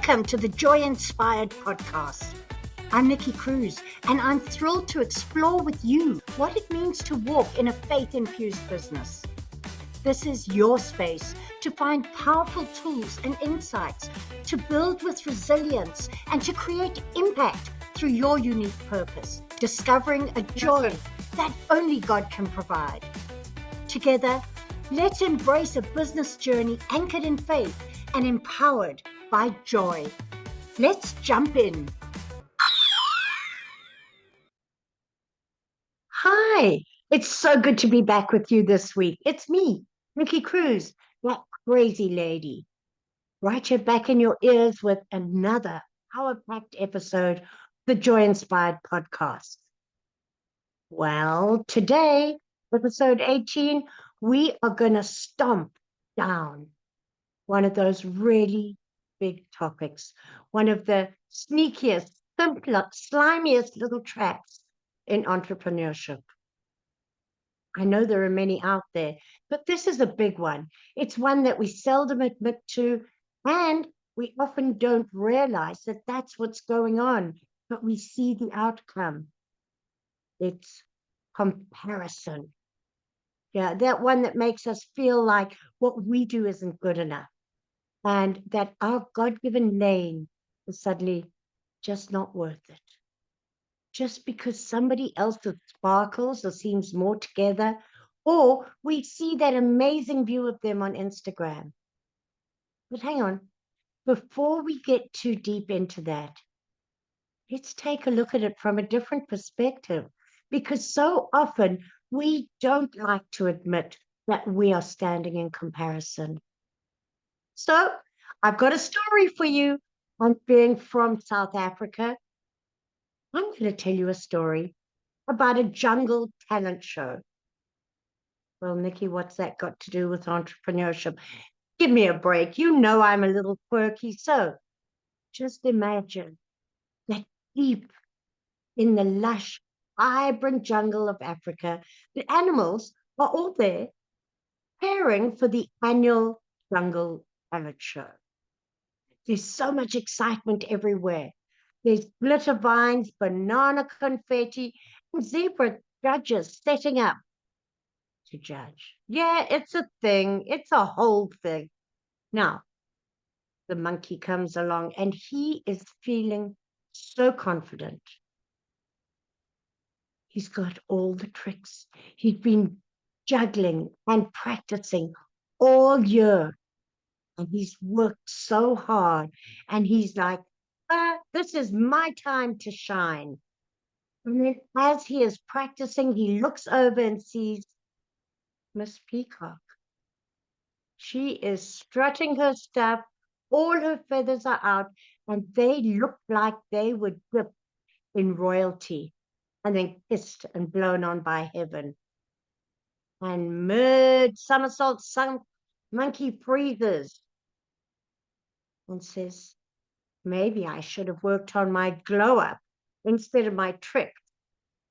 Welcome to the Joy Inspired podcast. I'm Nikki Cruise, and I'm thrilled to explore with you what it means to walk in a faith-infused business. This is your space to find powerful tools and insights, to build with resilience, and to create impact through your unique purpose, discovering a joy that only God can provide. Together, let's embrace a business journey anchored in faith and empowered by joy. Let's jump in. Hi, it's so good to be back with you this week. It's me, Nikki Cruise, that crazy lady. Right here back in your ears with another power-packed episode of the Joy Inspired podcast. Well, today, episode 18, we are going to stomp down one of those really big topics, one of the sneakiest, simpler, slimiest little traps in entrepreneurship. I know there are many out there, but this is a big one. It's one that we seldom admit to, and we often don't realize that that's what's going on, but we see the outcome. It's comparison. Yeah, that one that makes us feel like what we do isn't good enough, and that our God-given lane is suddenly just not worth it. Just because somebody else sparkles or seems more together, or we see that amazing view of them on Instagram. But hang on, before we get too deep into that, let's take a look at it from a different perspective, because so often we don't like to admit that we are standing in comparison. So I've got a story for you. I'm being from South Africa. I'm going to tell you a story about a jungle talent show. Well, Nikki, what's that got to do with entrepreneurship? Give me a break. You know I'm a little quirky. So just imagine that deep in the lush, vibrant jungle of Africa, the animals are all there preparing for the annual jungle talent show. There's so much excitement everywhere. There's glitter vines, banana confetti, and zebra judges setting up to judge. Yeah, it's a thing. It's a whole thing. Now, the monkey comes along and he is feeling so confident. He's got all the tricks. He's been juggling and practicing all year. And he's worked so hard. And he's like, this is my time to shine. And then as he is practicing, he looks over and sees Miss Peacock. She is strutting her stuff. All her feathers are out, and they look like they were dipped in royalty and then kissed and blown on by heaven. And mid somersault, some monkey freezes and says, maybe I should have worked on my glow up instead of my trick,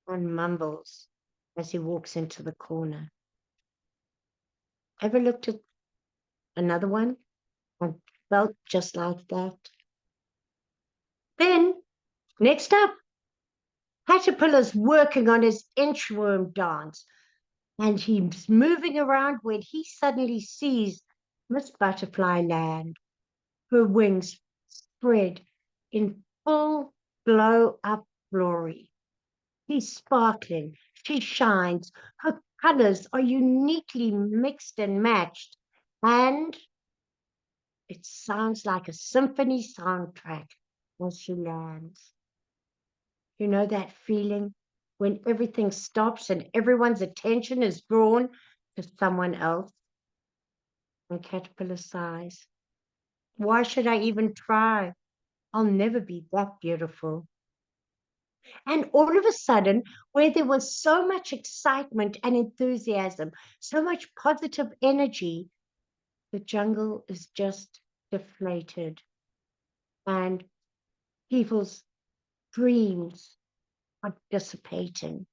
and mumbles as he walks into the corner. Ever looked at another one and felt just like that? Then, next up, Caterpillar's working on his inchworm dance, and he's moving around when he suddenly sees Miss Butterfly land, her wings spread in full glow-up glory. She's sparkling, she shines, her colors are uniquely mixed and matched, and it sounds like a symphony soundtrack as she lands. You know that feeling when everything stops and everyone's attention is drawn to someone else? And Caterpillar sighs. Why should I even try? I'll never be that beautiful. And all of a sudden, where there was so much excitement and enthusiasm, so much positive energy, the jungle is just deflated. And people's dreams are dissipating.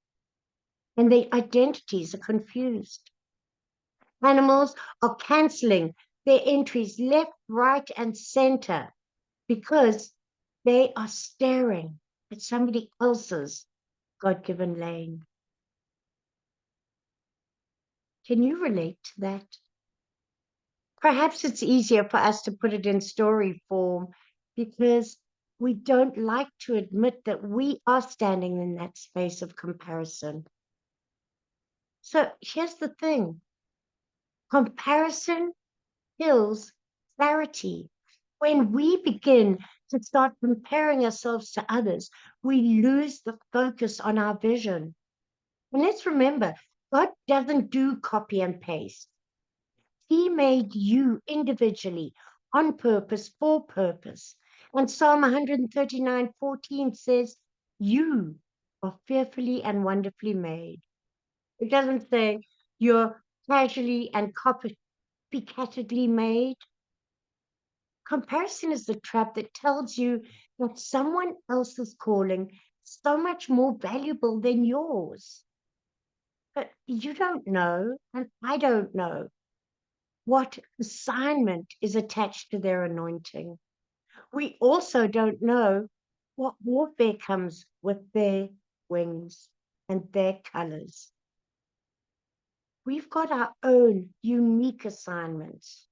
And their identities are confused. Animals are canceling their entries left, right, and center. because they are staring at somebody else's God-given lane. Can you relate to that? Perhaps it's easier for us to put it in story form because we don't like to admit that we are standing in that space of comparison. So here's the thing. Comparison kills clarity. When we begin to start comparing ourselves to others, we lose the focus on our vision. And let's remember, God doesn't do copy and paste. He made you individually on purpose, for purpose. And Psalm 139:14 says, you are fearfully and wonderfully made. It doesn't say you're casually and copycatedly made. Comparison is the trap that tells you that someone else's calling is so much more valuable than yours. But you don't know, and I don't know what assignment is attached to their anointing. We also don't know what warfare comes with their wings and their colors. We've got our own unique assignments.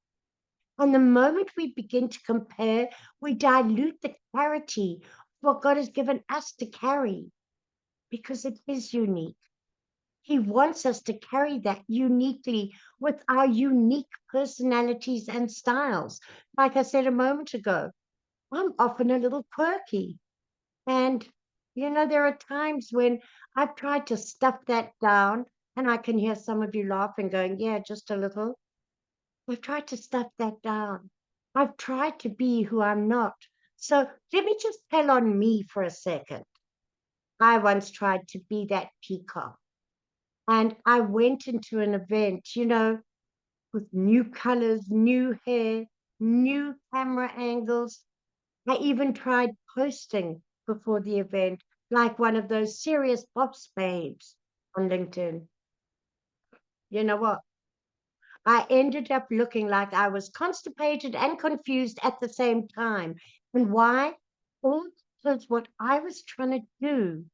And the moment we begin to compare, we dilute the clarity of what God has given us to carry because it is unique. He wants us to carry that uniquely with our unique personalities and styles. Like I said a moment ago, I'm often a little quirky. And, there are times when I've tried to stuff that down, and I can hear some of you laughing, going, yeah, just a little. I've tried to stuff that down. I've tried to be who I'm not. So let me just tell on me for a second. I once tried to be that peacock. And I went into an event, with new colors, new hair, new camera angles. I even tried posting before the event, like one of those serious boss babes on LinkedIn. You know what? I ended up looking like I was constipated and confused at the same time. And why? All because what I was trying to do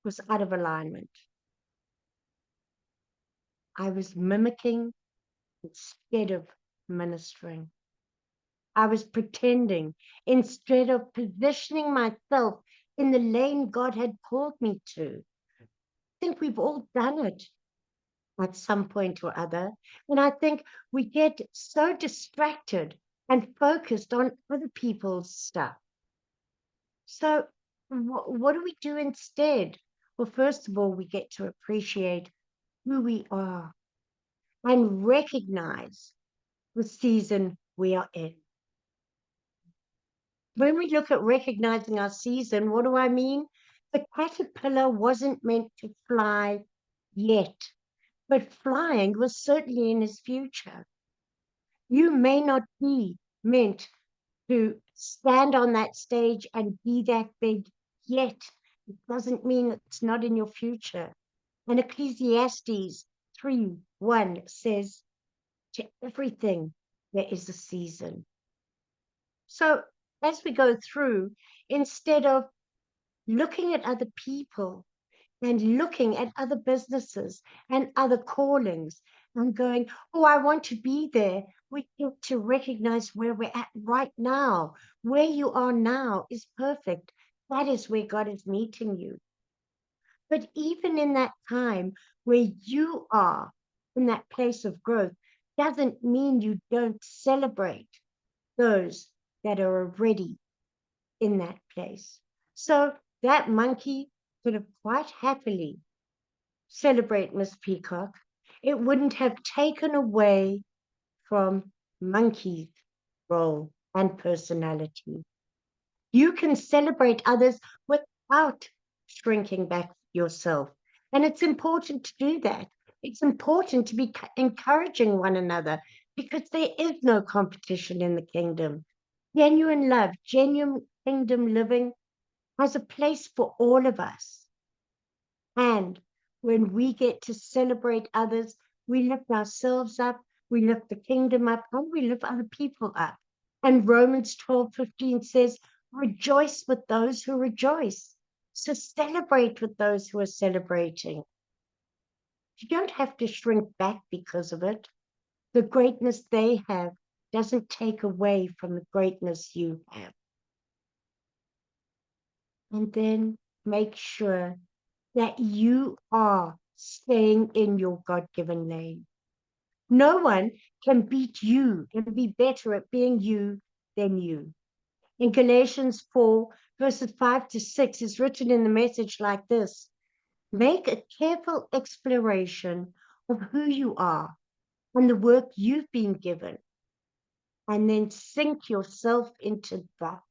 was out of alignment. I was mimicking instead of ministering. I was pretending instead of positioning myself in the lane God had called me to. I think we've all done it at some point or other. And I think we get so distracted and focused on other people's stuff. So, what do we do instead? Well, first of all, we get to appreciate who we are and recognize the season we are in. When we look at recognizing our season, what do I mean? The caterpillar wasn't meant to fly yet, but flying was certainly in his future. You may not be meant to stand on that stage and be that big yet. It doesn't mean it's not in your future. And Ecclesiastes 3:1 says, to everything there is a season. So as we go through, instead of looking at other people and looking at other businesses and other callings and going, oh, I want to be there, we get to recognize where we're at right now. Where you are now is perfect. That is where God is meeting you. But even in that time where you are in that place of growth, doesn't mean you don't celebrate those that are already in that place. So that monkey could have quite happily celebrate Miss Peacock. It wouldn't have taken away from Monkey's role and personality. You can celebrate others without shrinking back yourself. And it's important to do that. It's important to be encouraging one another because there is no competition in the kingdom. Genuine love, genuine kingdom living has a place for all of us. And when we get to celebrate others, we lift ourselves up, we lift the kingdom up, and we lift other people up. And Romans 12:15 says, rejoice with those who rejoice. So celebrate with those who are celebrating. You don't have to shrink back because of it. The greatness they have doesn't take away from the greatness you have. And then make sure that you are staying in your God-given lane. No one can beat you and be better at being you than you. In Galatians 4, verses 5-6, is written in the Message like this: make a careful exploration of who you are and the work you've been given, and then sink yourself into that.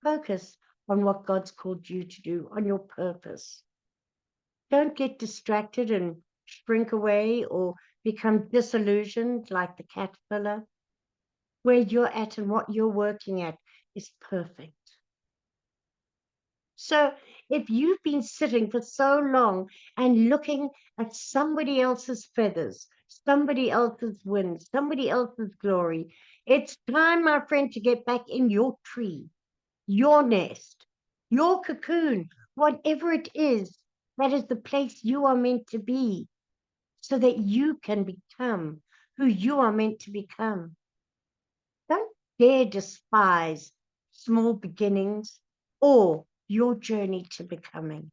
Focus on what God's called you to do, on your purpose. Don't get distracted and shrink away or become disillusioned like the caterpillar. Where you're at and what you're working at is perfect. So if you've been sitting for so long and looking at somebody else's feathers, somebody else's wind, somebody else's glory, it's time, my friend, to get back in your tree, your nest, your cocoon, whatever it is. That is the place you are meant to be, so that you can become who you are meant to become. Don't dare despise small beginnings or your journey to becoming.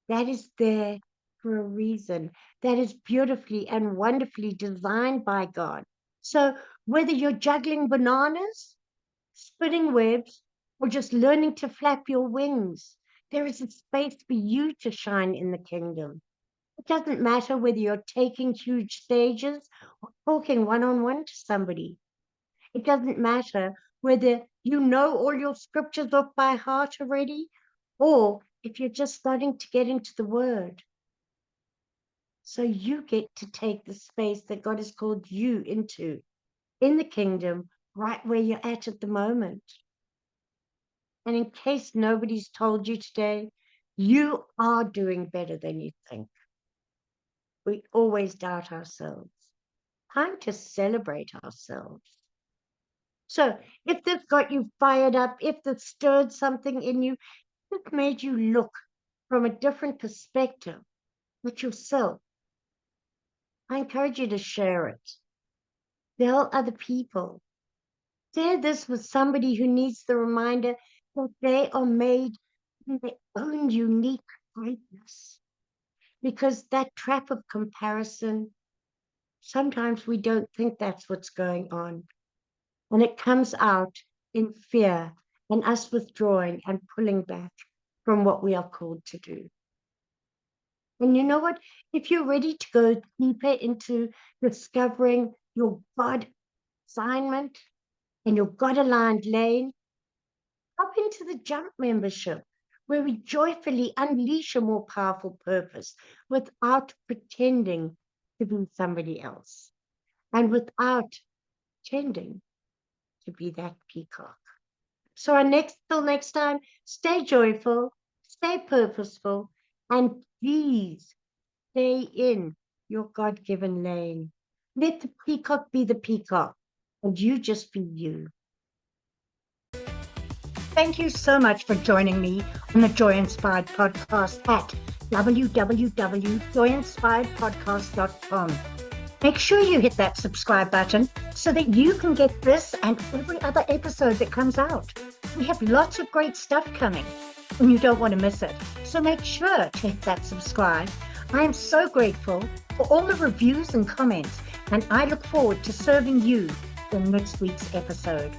That is there for a reason. That is beautifully and wonderfully designed by God. So whether you're juggling bananas, spinning webs, or just learning to flap your wings, there is a space for you to shine in the kingdom. It doesn't matter whether you're taking huge stages or talking one-on-one to somebody. It doesn't matter whether you know all your scriptures off by heart already, or if you're just starting to get into the word. So you get to take the space that God has called you into in the kingdom, right where you're at the moment. And in case nobody's told you today, you are doing better than you think. We always doubt ourselves. Time to celebrate ourselves. So if this got you fired up, if this stirred something in you, if it made you look from a different perspective at yourself, I encourage you to share it. Tell other people. Share this with somebody who needs the reminder that they are made in their own unique greatness. Because that trap of comparison, sometimes we don't think that's what's going on. And it comes out in fear and us withdrawing and pulling back from what we are called to do. And you know what? If you're ready to go deeper into discovering your God assignment and your God aligned lane, hop into the Jump membership, where we joyfully unleash a more powerful purpose without pretending to be somebody else and without pretending to be that peacock. So till next time, stay joyful, stay purposeful, and please stay in your God-given lane. Let the peacock be the peacock, and you just be you. Thank you so much for joining me on the Joy Inspired Podcast at www.joyinspiredpodcast.com. Make sure you hit that subscribe button so that you can get this and every other episode that comes out. We have lots of great stuff coming, and you don't want to miss it. So make sure to hit that subscribe. I am so grateful for all the reviews and comments, and I look forward to serving you in next week's episode.